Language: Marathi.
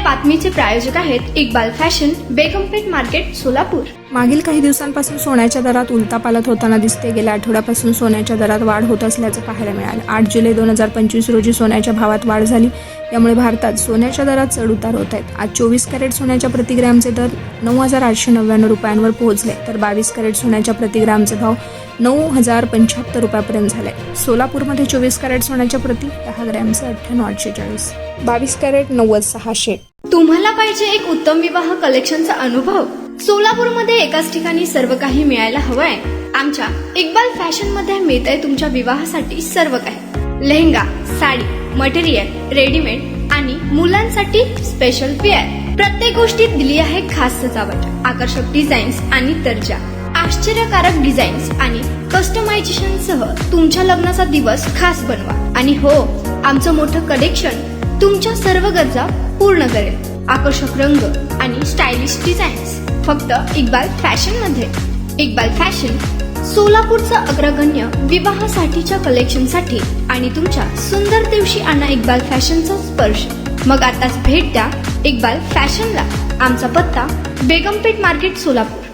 बातमीचे प्रायोजक आहेत इक्बाल फॅशन, बेगमपेठ मार्केट, सोलापूर। मागील काही दिवसांपासून सोन्याच्या दरात उलथापालथ होताना दिसते। गेल्या आठवड्यापासून सोन्याच्या दरात वाढ होत असल्याचं पाहायला मिळालं। 8 जुलै 2025 रोजी सोन्याच्या भावात वाढ झाली। यामुळे भारतात सोन्याच्या दरात चढउतार होत आहेत। आज 24 कॅरेट सोन्याच्या प्रति ग्रॅमचे दर 9,899 रुपयांवर पोहोचले, तर 22 कॅरेट सोन्याच्या प्रति ग्रॅमचे भाव 9,075 रुपयापर्यंत झाले। सोलापूरमध्ये 24 कॅरेट सोन्याच्या प्रति 10 ग्रॅमचे 98,846, 22 कॅरेट 90,600। तुम्हाला पाहिजे एक उत्तम विवाह कलेक्शनचा अनुभव? सोलापूरमध्ये एकाच ठिकाणी सर्व काही मिळायला हवंय। आमच्या इक्बाल फॅशन मध्ये मिळतंय तुमच्या विवाहासाठी सर्व काही। लेहंगा, साडी, मटेरियल, रेडीमेड आणि मुलांसाठी स्पेशल वेअर। प्रत्येक गोष्टीत दिली आहे खास सजावट, आकर्षक डिझाईन्स आणि दर्जा, आश्चर्यकारक डिझाईन्स आणि कस्टमायझेशन सह तुमच्या लग्नाचा दिवस खास बनवा। आणि हो, आमचं मोठं कलेक्शन तुमच्या सर्व गरजा पूर्ण करेल। आकर्षक रंग आणि स्टायलिश डिझाईन्स फक्त इक्बाल फॅशन मध्ये। इक्बाल फॅशन सोलापूरचा अग्रगण्य विवाहासाठीच्या कलेक्शनसाठी आणि तुमच्या सुंदर दिवशी आणा इक्बाल फॅशनचा स्पर्श। मग आताच भेट द्या इक्बाल फॅशनला। आमचा पत्ता बेगमपेठ मार्केट, सोलापूर।